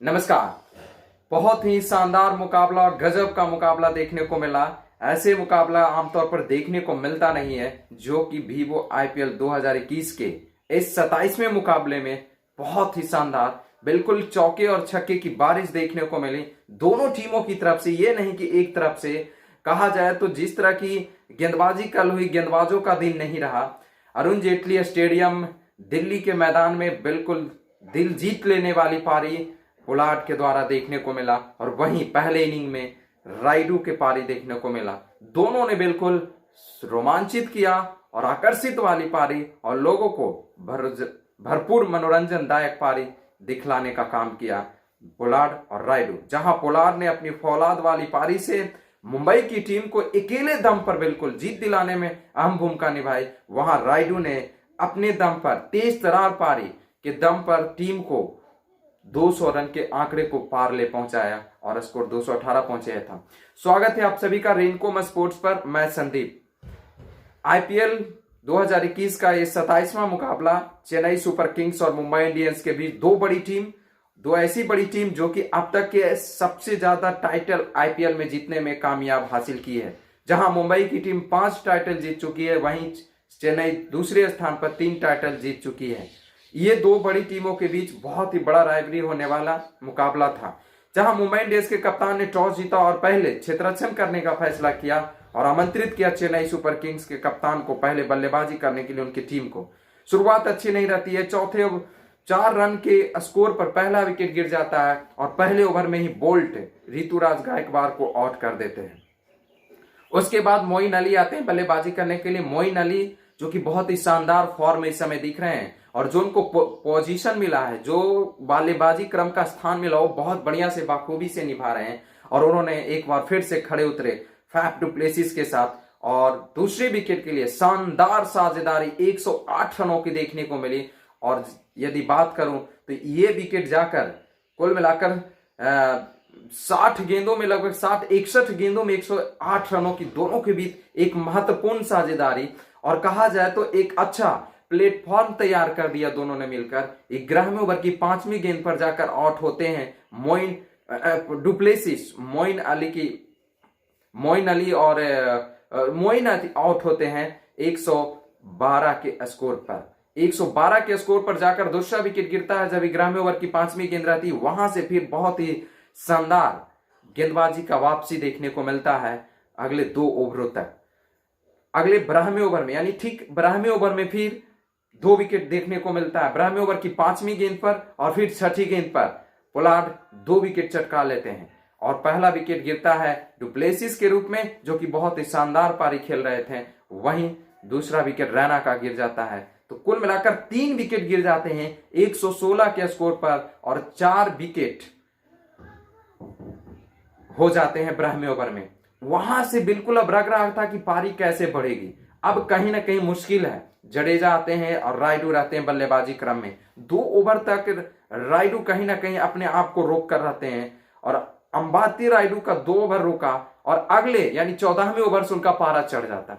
नमस्कार। बहुत ही शानदार मुकाबला और गजब का मुकाबला देखने को मिला। ऐसे मुकाबला आमतौर पर देखने को मिलता नहीं है, जो कि वीवो आईपीएल 2021 के इस 27वें मुकाबले में बहुत ही शानदार, बिल्कुल चौके और छक्के की बारिश देखने को मिली दोनों टीमों की तरफ से। ये नहीं कि एक तरफ से। कहा जाए तो जिस तरह की गेंदबाजी कल हुई, गेंदबाजों का दिन नहीं रहा। अरुण जेटली स्टेडियम दिल्ली के मैदान में बिल्कुल दिल जीत लेने वाली पारी पोलार्ड के द्वारा देखने को मिला, और वहीं पहले इनिंग में राइडू के पारी देखने को मिला। दोनों ने बिल्कुल रोमांचित किया और आकर्षित वाली पारी, और लोगों को भरपूर मनोरंजनदायक पारी दिखलाने का काम किया पोलार्ड और राइडू। जहां पोलार्ड ने अपनी फौलाद वाली पारी से मुंबई की टीम को अकेले दम पर बिल्कुल जीत दिलाने में अहम भूमिका निभाई, वहां राइडू ने अपने दम पर तेज तरार पारी के दम पर टीम को 200 रन के आंकड़े को पार ले पहुंचाया और स्कोर 218 पहुंचाया था। स्वागत है आप सभी का रेनकोम स्पोर्ट्स पर। मैं संदीप। आईपीएल 2021 का ये 27वां मुकाबला चेन्नई सुपर किंग्स और मुंबई इंडियंस के बीच। दो ऐसी बड़ी टीम जो कि अब तक के सबसे ज्यादा टाइटल आईपीएल में जीतने में कामयाब हासिल की है। जहां मुंबई की टीम 5 टाइटल जीत चुकी है, वहीं चेन्नई दूसरे स्थान पर 3 टाइटल जीत चुकी है। ये दो बड़ी टीमों के बीच बहुत ही बड़ा राइवलरी होने वाला मुकाबला था, जहां मुंबई इंडियंस के कप्तान ने टॉस जीता और पहले क्षेत्ररक्षण करने का फैसला किया और आमंत्रित किया चेन्नई सुपर किंग्स के कप्तान को पहले बल्लेबाजी करने के लिए उनकी टीम को। शुरुआत अच्छी नहीं रहती है। चौथे 4 रन के स्कोर पर पहला विकेट गिर जाता है और पहले ओवर में ही बोल्ट ऋतुराज गायकवाड़ को आउट कर देते हैं। उसके बाद मोइन अली आते हैं बल्लेबाजी करने के लिए। मोइन अली जो कि बहुत ही शानदार फॉर्म में इस समय दिख रहे हैं, और जो उनको पोजीशन मिला है, जो बल्लेबाजी क्रम का स्थान मिला, वो बहुत बढ़िया से बाखूबी से निभा रहे हैं। और उन्होंने एक बार फिर से खड़े उतरे फैफ डु प्लेसिस के साथ, और दूसरे विकेट के लिए शानदार साझेदारी 108 रनों की देखने को मिली। और यदि बात करूं तो ये विकेट जाकर कुल मिलाकर 60 गेंदों में, लगभग 61 गेंदों में 108 रनों की दोनों के बीच एक महत्वपूर्ण साझेदारी, और कहा जाए तो एक अच्छा प्लेटफॉर्म तैयार कर दिया दोनों ने मिलकर। 11वें ओवर की 5वीं गेंद पर जाकर आउट होते हैं मोइन आउट होते हैं 112 के स्कोर पर। 112 के स्कोर पर जाकर दूसरा विकेट गिरता है जब 11वें ओवर की 5वीं गेंद रहती है। वहां से फिर बहुत ही शानदार गेंदबाजी का वापसी देखने को मिलता है अगले 2 ओवरों तक। अगले 12वें ओवर में, यानी ठीक 12वें ओवर में फिर 2 विकेट देखने को मिलता है। 12वें ओवर की 5वीं गेंद पर और फिर 6ठी गेंद पर पोलार्ड 2 विकेट चटका लेते हैं, और पहला विकेट गिरता है डु प्लेसिस के रूप में, जो कि बहुत ही शानदार पारी खेल रहे थे। वहीं दूसरा विकेट रैना का गिर जाता है। तो कुल मिलाकर 3 विकेट गिर जाते हैं 116 के स्कोर पर, और 4 विकेट हो जाते हैं 12वें ओवर में। वहां से बिल्कुल अब लग रहा था कि पारी कैसे बढ़ेगी। अब कहीं ना कहीं मुश्किल है। जडेजा आते हैं और राइडू रहते हैं बल्लेबाजी क्रम में। 2 ओवर तक राइडू कहीं ना कहीं अपने आप को रोक कर रहते हैं, और अंबाती राइडू का 2 ओवर रोका, और अगले यानी 14वें ओवर से उनका पारा चढ़ जाता।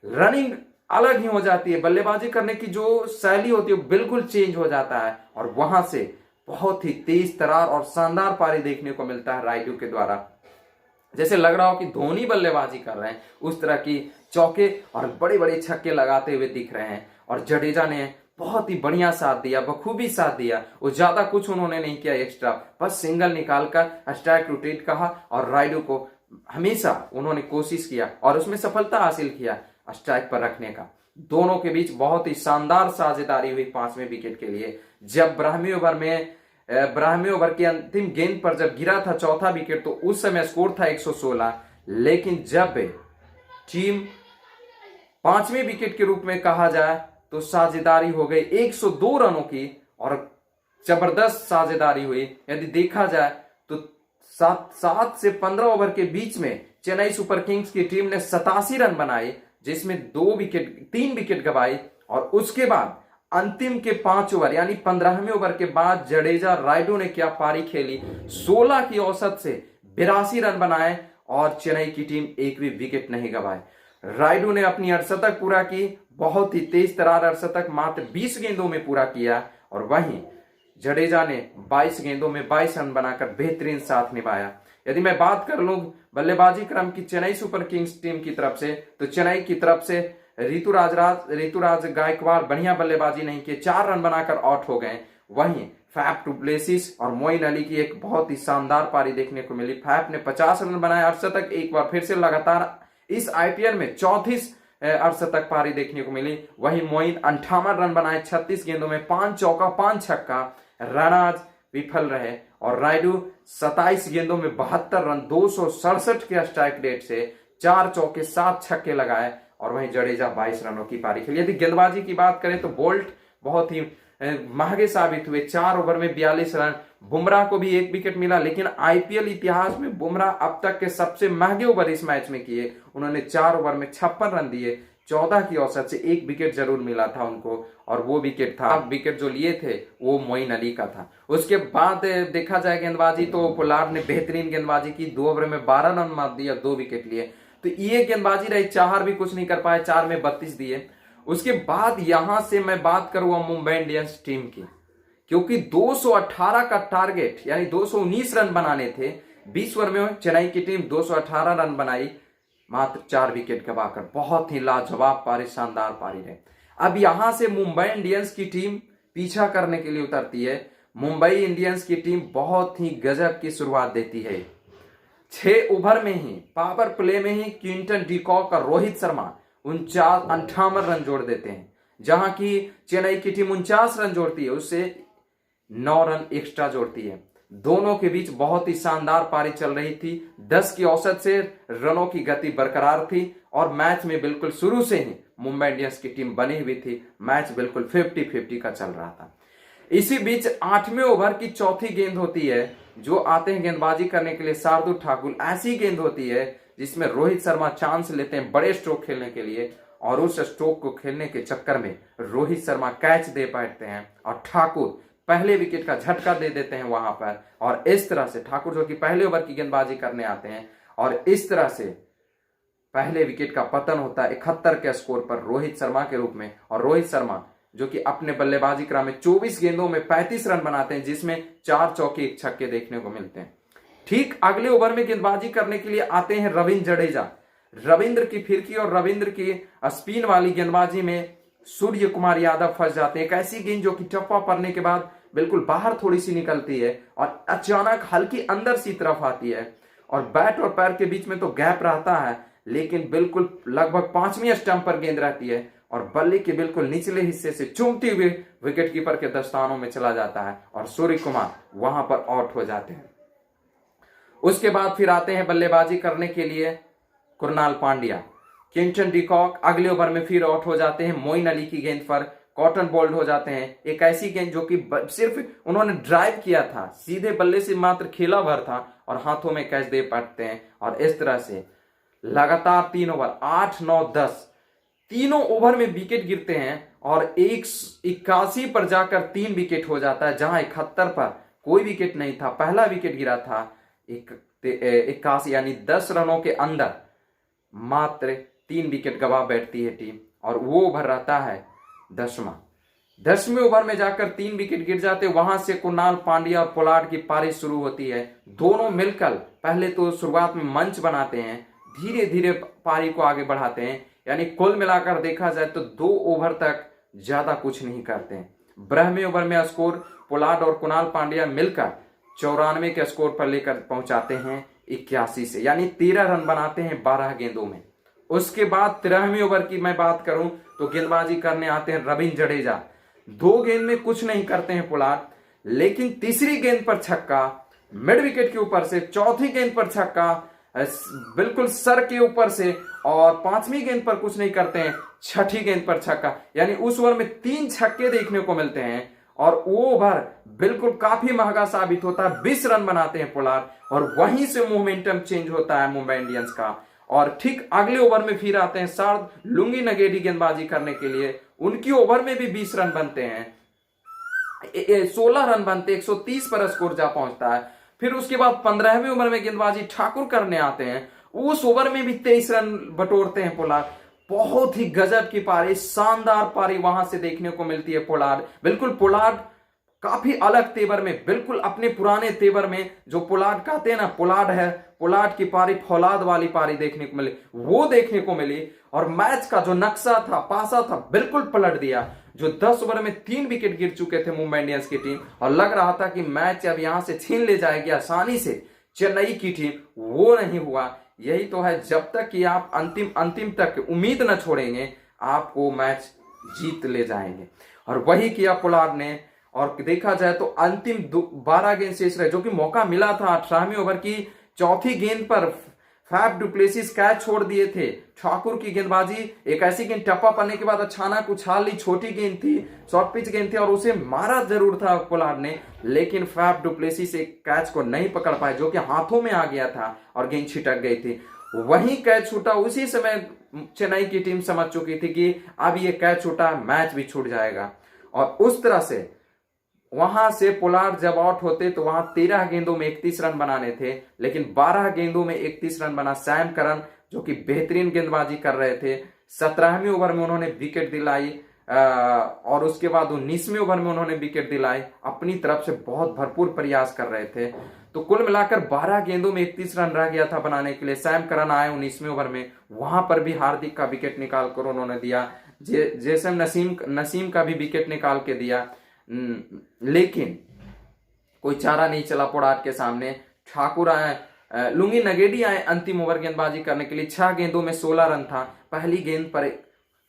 रनिंग अलग ही हो जाती है, बल्लेबाजी करने की जो शैली होती है वो बिल्कुल चेंज हो जाता है, और वहां से बहुत ही तेज तरार और शानदार पारी देखने को मिलता है राइडू के द्वारा। जैसे लग रहा हो कि धोनी बल्लेबाजी कर रहे हैं, उस तरह की चौके और बड़े बड़े छक्के लगाते हुए दिख रहे हैं। और जडेजा ने बहुत ही बढ़िया साथ दिया, बखूबी साथ दिया। वो ज्यादा कुछ उन्होंने नहीं किया एक्स्ट्रा, बस सिंगल निकालकर स्ट्राइक रोटेट कहा, और राइडू को हमेशा उन्होंने कोशिश किया और उसमें सफलता हासिल किया स्ट्राइक पर रखने का। दोनों के बीच बहुत ही शानदार साझेदारी हुई 5वें विकेट के लिए। जब 12वें ओवर की अंतिम गेंद पर जब गिरा था चौथा विकेट, तो उस समय स्कोर था 116। लेकिन जब टीम 5वें विकेट के रूप में कहा जाए तो साझेदारी हो गई 102 रनों की, और जबरदस्त साझेदारी हुई। यदि देखा जाए तो 7 से 15 ओवर के बीच में चेन्नई सुपर किंग्स की टीम ने 87 रन बनाए, जिसमें 3 विकेट गंवाई। और उसके बाद अंतिम के 5 ओवर यानी 15वें ओवर के बाद जडेजा राइडू ने क्या पारी खेली। 16 की औसत से 82 रन बनाए, और चेन्नई की टीम एक भी विकेट नहीं गंवाए। राइडू ने अपनी अर्धशतक पूरा की, बहुत ही तेज तरार अर्धशतक मात्र 20 गेंदों में पूरा किया। और वहीं जडेजा ने 22 गेंदों में 22 रन बनाकर बेहतरीन साथ निभाया। यदि मैं बात कर लूं बल्लेबाजी क्रम की चेन्नई सुपर किंग्स टीम की तरफ से, तो चेन्नई की तरफ से ऋतुराज गायकवाड़ बढ़िया बल्लेबाजी नहीं किए, 4 रन बनाकर आउट हो गए। वहीं फैफ डु प्लेसिस और मोइन अली की एक बहुत ही शानदार पारी देखने को मिली। फैफ ने 50 रन बनाए, अर्धशतक एक बार फिर से लगातार इस आईपीएल में 34 अर्धशतक पारी देखने को मिली। वहीं मोइन 58 रन बनाए 36 गेंदों में, 5 चौका 5 छक्का। रनाज विफल रहे और रायडू 27 गेंदों में 72 रन 267 के स्ट्राइक रेट से 4 चौके 7 छक्के लगाए। और वहीं जडेजा 22 रनों की पारी खेली। यदि गेंदबाजी की बात करें तो बोल्ट बहुत ही महंगे साबित हुए, 4 ओवर में 42 रन। बुमराह को भी 1 विकेट मिला, लेकिन आईपीएल इतिहास में बुमराह अब तक के सबसे महंगे ओवर इस मैच में किए। उन्होंने 4 ओवर में 56 रन दिए, 14 की औसत से 1 विकेट जरूर मिला था उनको, और वो विकेट था, विकेट जो लिए थे वो मोइन अली का था। उसके बाद देखा जाए गेंदबाजी तो पोलार्ड ने बेहतरीन गेंदबाजी की, 2 ओवर में 12 रन मार दिया, 2 विकेट लिए। तो ये गेंदबाजी रही, चार भी कुछ नहीं कर पाए, 4 में 32 दिए। उसके बाद यहां से मैं बात करूंगा मुंबई इंडियंस टीम की, क्योंकि 218 का टारगेट यानी 219 रन बनाने थे। 20 ओवर में चेन्नई की टीम 218 रन बनाई, मात्र 4 विकेट गवाकर। बहुत ही लाजवाब पारी, शानदार पारी रहे। अब यहां से मुंबई इंडियंस की टीम पीछा करने के लिए उतरती है। मुंबई इंडियंस की टीम बहुत ही गजब की शुरुआत देती है। 6 ओवर में ही, पावर प्ले में ही क्विंटन डिकॉक और रोहित शर्मा 58 रन जोड़ देते हैं। जहां की चेन्नई की टीम 49 रन जोड़ती है, उससे 9 रन एक्स्ट्रा जोड़ती है। दोनों के बीच बहुत ही शानदार पारी चल रही थी। 10 की औसत से रनों की गति बरकरार थी और मैच में बिल्कुल शुरू से ही मुंबई इंडियंस की टीम बनी हुई थी। मैच बिल्कुल 50-50 का चल रहा था। इसी बीच 8वें ओवर की चौथी गेंद होती है, जो आते हैं गेंदबाजी करने के लिए शार्दुल ठाकुर। ऐसी गेंद होती है जिसमें रोहित शर्मा चांस लेते हैं बड़े स्ट्रोक खेलने के लिए, और उस स्ट्रोक को खेलने के चक्कर में रोहित शर्मा कैच दे पाते हैं और ठाकुर पहले विकेट का झटका दे देते हैं वहां पर। और इस तरह से ठाकुर जो कि पहले ओवर की गेंदबाजी करने आते हैं, और इस तरह से पहले विकेट का पतन होता है 71 के स्कोर पर रोहित शर्मा के रूप में। और रोहित शर्मा जो कि अपने बल्लेबाजी क्रम में 24 गेंदों में 35 रन बनाते हैं, जिसमें 4 चौके 1 छक्के देखने को मिलते हैं। ठीक अगले ओवर में गेंदबाजी करने के लिए आते हैं रविंद्र जडेजा। रविंद्र की फिरकी और रविंद्र की स्पिन वाली गेंदबाजी में सूर्य कुमार यादव फंस जाते हैं। एक ऐसी गेंद जो कि टप्पा पड़ने के बाद बिल्कुल बाहर थोड़ी सी निकलती है और अचानक हल्की अंदर सी तरफ आती है, और बैट और पैर के बीच में तो गैप रहता है, लेकिन बिल्कुल लगभग 5वीं स्टंप पर गेंद रहती है और बल्ले के बिल्कुल निचले हिस्से से चूमते हुए विकेटकीपर के दस्तानों में चला जाता है और सूर्य कुमार वहां पर आउट हो जाते हैं। उसके बाद फिर आते हैं बल्लेबाजी करने के लिए कुणाल पांड्या। क्विंटन डिकॉक अगले ओवर में फिर आउट हो जाते हैं मोइन अली की गेंद पर, कॉटन बोल्ड हो जाते हैं। एक ऐसी गेंद जो कि सिर्फ उन्होंने ड्राइव किया था, सीधे बल्ले से मात्र खेला भर था, और हाथों में कैच दे पाते हैं। और इस तरह से लगातार 3 ओवर 8, 9, 10 तीनों ओवर में विकेट गिरते हैं और 81 पर जाकर 3 विकेट हो जाता है, जहां 71 पर कोई विकेट नहीं था। पहला विकेट गिरा था 81 यानी 10 रनों के अंदर मात्र 3 विकेट गवा बैठती है टीम, और वो ओवर रहता है 10वें ओवर में जाकर 3 विकेट गिर जाते। वहां से कुणाल पांड्या और पोलार्ड की पारी शुरू होती है। दोनों मिलकर पहले तो शुरुआत में मंच बनाते हैं, धीरे धीरे पारी को आगे बढ़ाते हैं। यानी कुल मिलाकर देखा जाए तो 2 ओवर तक ज्यादा कुछ नहीं करते हैं। 12वें ओवर में स्कोर पोलार्ड और कुणाल पांड्या मिलकर 94 के स्कोर पर लेकर पहुंचाते हैं 81 से, यानी 13 रन बनाते हैं 12 गेंदों में। उसके बाद 13वें ओवर की मैं बात करूं तो गेंदबाजी करने आते हैं रविंद्र जडेजा। 2 गेंद में कुछ नहीं करते हैं पोलार्ड, लेकिन तीसरी गेंद पर छक्का मिड विकेट के ऊपर से, चौथी गेंद पर छक्का बिल्कुल सर के ऊपर से, और 5वीं गेंद पर कुछ नहीं करते हैं, 6ठी गेंद पर छक्का। यानी उस ओवर में 3 छक्के देखने को मिलते हैं, और वो ओवर बिल्कुल काफी महंगा साबित होता है। 20 रन बनाते हैं पोलार्ड, और वहीं से मोमेंटम चेंज होता है मुंबई इंडियंस का। और ठीक अगले ओवर में फिर आते हैं शार्द लुंगी नगेडी गेंदबाजी करने के लिए। उनकी ओवर में भी 20 रन बनते हैं, 16 रन बनते, 130 पर स्कोर जा पहुंचता है। फिर उसके बाद 15वें ओवर में गेंदबाजी ठाकुर करने आते हैं, उस ओवर में भी 23 रन बटोरते हैं पोलार्ड। बहुत ही गजब की पारी, शानदार पारी वहां से देखने को मिलती है पोलार्ड। बिल्कुल पोलार्ड काफी अलग तेवर में, बिल्कुल अपने पुराने तेवर में, जो पोलार्ड कहते हैं ना, पोलार्ड है, पोलार्ड की पारी फौलाद वाली पारी देखने को मिली, वो देखने को मिली। और मैच का जो नक्शा था, पासा था, बिल्कुल पलट दिया। जो 10 ओवर में 3 विकेट गिर चुके थे मुंबई इंडियंस की टीम, और लग रहा था कि मैच अब यहां से छीन ले जाएगी आसानी से चेन्नई की टीम, वो नहीं हुआ। यही तो है, जब तक कि आप अंतिम तक उम्मीद न छोड़ेंगे, आपको मैच जीत ले जाएंगे। और वही किया पोलार्ड ने। और देखा जाए तो अंतिम 12 गेंद शेष रहे, जो कि मौका मिला था 18वें ओवर की चौथी गेंद पर फैफ डु प्लेसिस कैच छोड़ दिए थे। ठाकुर की गेंदबाजी, एक ऐसी गेंद टप्पा पड़ने के बाद अचानक उछाल ली, छोटी गेंद थी, शॉर्ट पिच गेंद थी, और उसे मारा जरूर था पोलार्ड ने, लेकिन फैफ डु प्लेसिस एक कैच को नहीं पकड़ पाए, जो कि हाथों में आ गया था और गेंद छिटक गई थी। वही कैच छूटा, उसी समय चेन्नई की टीम समझ चुकी थी कि अब ये कैच छूटा, मैच भी छूट जाएगा। और उस तरह से वहां से पोलार्ड जब आउट होते तो वहां 13 गेंदों में 31 रन बनाने थे, लेकिन 12 गेंदों में 31 रन बना सैम करन, जो कि बेहतरीन गेंदबाजी कर रहे थे। 17वें ओवर में उन्होंने विकेट दिलाई, और उसके बाद 19वें ओवर में उन्होंने विकेट दिलाई। अपनी तरफ से बहुत भरपूर प्रयास कर रहे थे। तो कुल मिलाकर 12 गेंदों में 31 रन रह गया था बनाने के लिए। सैम करन आए 19वें ओवर में, वहां पर भी हार्दिक का विकेट निकाल कर उन्होंने दिया, जैसम नसीम का भी विकेट निकाल के दिया, लेकिन कोई चारा नहीं चला पोलार्ड के सामने। ठाकुर आए, लुंगी नगेडी आए अंतिम ओवर गेंदबाजी करने के लिए। 6 गेंदों में 16 रन था। पहली गेंद पर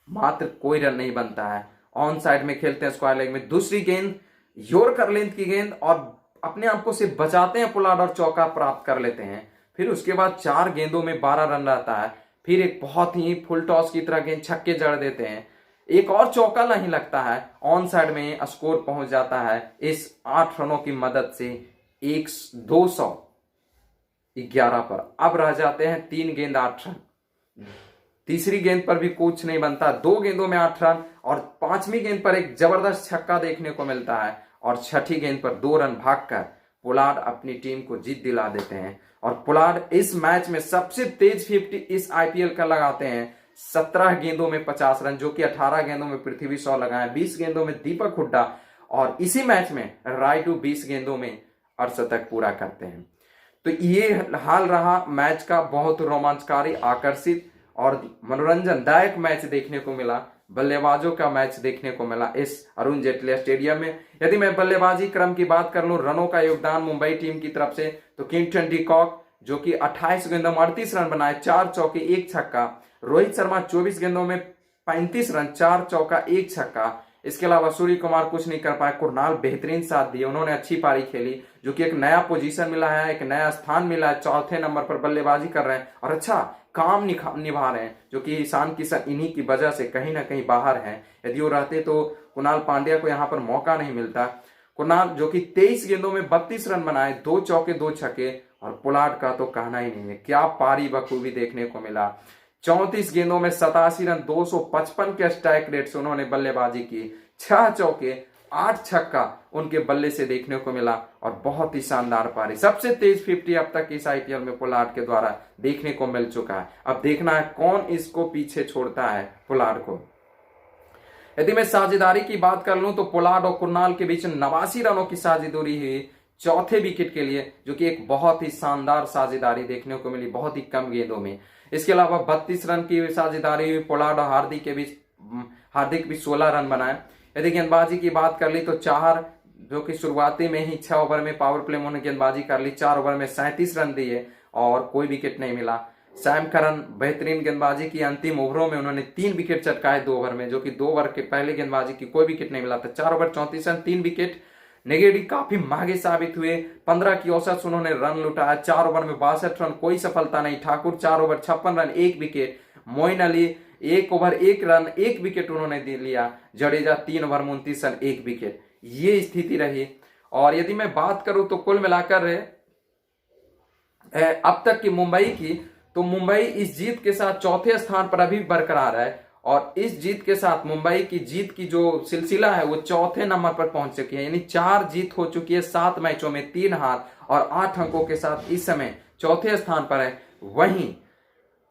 मात्र कोई रन नहीं बनता है, ऑन साइड में खेलते हैं स्क्वायर लेग में। दूसरी गेंद यॉर्कर लेंथ की गेंद, और अपने आप को सिर्फ बचाते हैं पोलार्ड और चौका प्राप्त कर लेते हैं। फिर उसके बाद 4 गेंदों में 12 रन रहता है। फिर एक बहुत ही फुल टॉस की तरह गेंद छक्के जड़ देते हैं, एक और चौका नहीं लगता है, ऑन साइड में स्कोर पहुंच जाता है इस 8 रनों की मदद से 211 पर। अब रह जाते हैं 3 गेंद 8 रन। तीसरी गेंद पर भी कुछ नहीं बनता, 2 गेंदों में 8 रन, और 5वीं गेंद पर एक जबरदस्त छक्का देखने को मिलता है, और 6ठी गेंद पर 2 रन भागकर पोलार्ड अपनी टीम को जीत दिला देते हैं। और पोलार्ड इस मैच में सबसे तेज 50 इस आईपीएल का लगाते हैं। 17 गेंदों में 50 रन, जो कि 18 गेंदों में पृथ्वी शॉ लगाए, 20 गेंदों में दीपक हुड्डा, और इसी मैच में रायडू 20 गेंदों में अर्धशतक पूरा करते हैं। तो ये हाल रहा मैच का, बहुत रोमांचकारी, आकर्षित और मनोरंजनदायक मैच देखने को मिला। बल्लेबाजों का मैच देखने को मिला इस अरुण जेटली स्टेडियम में। यदि मैं बल्लेबाजी क्रम की बात कर लूं, रनों का योगदान मुंबई टीम की तरफ से, तो किंगटन डी कॉक, जो कि 28 गेंदों में 38 रन बनाए, 4 चौके 1 छक्का। रोहित शर्मा 24 गेंदों में 35 रन, 4 चौका 1 छक्का। इसके अलावा सूर्य कुमार कुछ नहीं कर पाए। कुरनाल बेहतरीन साथ दिए, उन्होंने अच्छी पारी खेली, जो कि एक नया पोजीशन मिला है, एक नया स्थान मिला है, 4थे नंबर पर बल्लेबाजी कर रहे हैं और अच्छा काम निभा रहे हैं, जो कि ईशान किशन इन्हीं की वजह से कहीं ना कहीं बाहर हैं। यदि वो रहते तो कुणाल पांड्या को यहाँ पर मौका नहीं मिलता। कुणाल जो कि 23 गेंदों में 32 रन बनाए, 2 चौके 2 छक्के, और पोलार्ड का तो कहना ही नहीं है, क्या पारी बखूबी देखने को मिला। 34 गेंदों में 87 रन, 255 के स्ट्राइक रेट से उन्होंने बल्लेबाजी की, 6 चौके 8 छक्का उनके बल्ले से देखने को मिला, और बहुत ही शानदार पारी। सबसे तेज 50 अब तक इस आईपीएल में पोलार्ड के द्वारा देखने को मिल चुका है। अब देखना है कौन इसको पीछे छोड़ता है पोलार्ड को। यदि मैं साझेदारी की बात कर लूं, तो पोलार्ड और कुरनाल के बीच 89 रनों की साझेदारी हुई चौथे विकेट के लिए, जो कि एक बहुत ही शानदार साझेदारी देखने को मिली बहुत ही कम गेंदों में। इसके अलावा 32 रन की साझेदारी हुई पोलार्ड और हार्दिक के बीच। हार्दिक भी 16 रन बनाए। यदि गेंदबाजी की बात कर ली, तो चाहर, जो कि शुरुआती में ही 6 ओवर में पावर प्ले में उन्होंने गेंदबाजी कर ली, 4 ओवर में 37 रन दिए और कोई विकेट नहीं मिला। सैम करन बेहतरीन गेंदबाजी की, अंतिम ओवरों में उन्होंने 3 विकेट चटकाए 2 ओवर में, जो कि 2 ओवर के पहले गेंदबाजी की कोई विकेट नहीं मिला था। 4 ओवर 34 रन 3 विकेट। नेगेडी काफी महंगे साबित हुए, 15 की औसत से उन्होंने रन लुटाया। 4 ओवर में 62 रन, कोई सफलता नहीं। Thakur 4 over 56 run 1 wicket. Moeen Ali 1 over 1 run 1 wicket उन्होंने दे लिया। Jadeja 3 over 29 run 1 wicket. ये स्थिति रही। और यदि मैं बात करूं तो कुल मिलाकर अब तक की मुंबई की, तो मुंबई इस जीत के साथ चौथे स्थान पर अभी बरकरार है, और इस जीत के साथ मुंबई की जीत की जो सिलसिला है वो चौथे नंबर पर पहुंच चुकी है। यानी 4 जीत हो चुकी है 7 मैचों में, 3 हार और 8 अंकों के साथ इस समय चौथे स्थान पर है। वहीं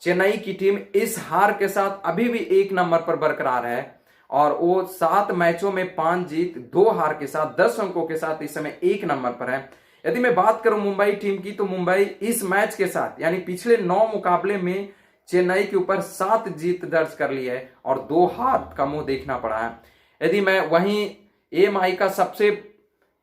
चेन्नई की टीम इस हार के साथ अभी भी 1 नंबर पर बरकरार है, और वो 7 मैचों में 5 जीत 2 हार के साथ 10 अंकों के साथ इस समय 1 नंबर पर है। यदि मैं बात करूं मुंबई टीम की, तो मुंबई इस मैच के साथ यानी पिछले 9 मुकाबले में चेन्नई के ऊपर 7 जीत दर्ज कर ली है और 2 हार का मुंह देखना पड़ा है। यदि मैं वहीं एएमआई का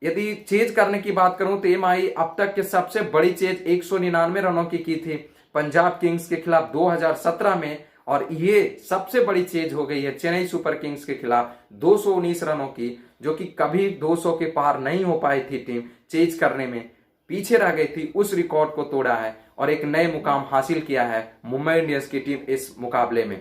यदि चेज करने की बात करूं तो एएमआई अब तक के सबसे बड़ी चेज 199 रनों की थी पंजाब किंग्स के खिलाफ 2017 में, और ये सबसे बड़ी चेज हो गई है चेन्नई सुपर किंग्स के खिलाफ 219 रनों की, जो कि कभी 200 के पार नहीं हो पाई थी टीम, चेज करने में पीछे रह गई थी। उस रिकॉर्ड को तोड़ा है और एक नए मुकाम हासिल किया है मुंबई इंडियंस की टीम इस मुकाबले में।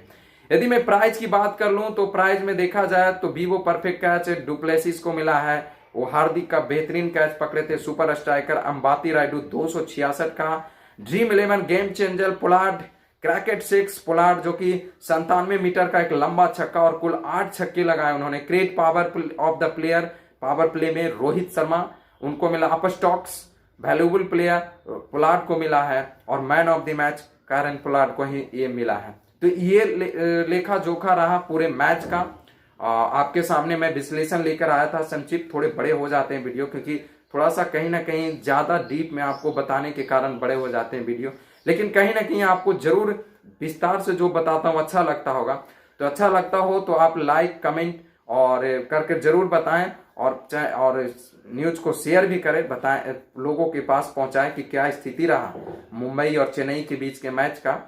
यदि मैं प्राइज की बात कर लूं तो प्राइज में देखा जाए तो वीवो परफेक्ट कैच डुप्लेसिस को मिला है, वो हार्दिक का बेहतरीन कैच पकड़े थे सुपर स्ट्राइकर अंबाती रायडू 266 का, dream 11 game changer Pollard क्रैकेट 6 Pollard जो कि 97 मीटर का एक लंबा छक्का और कुल 8 छक्के लगाए उन्होंने। Crate power of the player power play में रोहित शर्मा उनको मिला, अपस्टॉक्स वैल्यूबल प्लेयर पोलार्ड को मिला है और मैन ऑफ द मैच कारण पोलार्ड को ही ये मिला है। तो ये लेखा जोखा रहा पूरे मैच का। आपके सामने मैं विश्लेषण लेकर आया था संक्षिप्त, थोड़े बड़े हो जाते हैं वीडियो क्योंकि थोड़ा सा कहीं ना कहीं ज्यादा डीप में आपको बताने के कारण बड़े हो जाते हैं वीडियो, लेकिन कहीं ना कहीं आपको जरूर विस्तार से जो बताता हूँ अच्छा लगता होगा। तो अच्छा लगता हो तो आप लाइक कमेंट और करके जरूर बताएं और न्यूज को शेयर भी करें, बताएं लोगों के पास पहुंचाएं कि क्या स्थिति रहा मुंबई और चेन्नई के बीच के मैच का।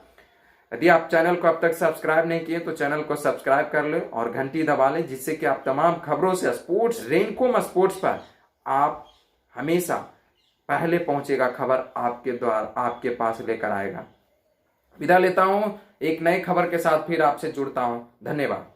यदि आप चैनल को अब तक सब्सक्राइब नहीं किए तो चैनल को सब्सक्राइब कर ले और घंटी दबा लें, जिससे कि आप तमाम खबरों से स्पोर्ट्स रेनकोम स्पोर्ट्स पर आप हमेशा पहले पहुंचेगा, खबर आपके द्वारा आपके पास लेकर आएगा। विदा लेता हूं, एक नई खबर के साथ फिर आपसे जुड़ता हूं। धन्यवाद।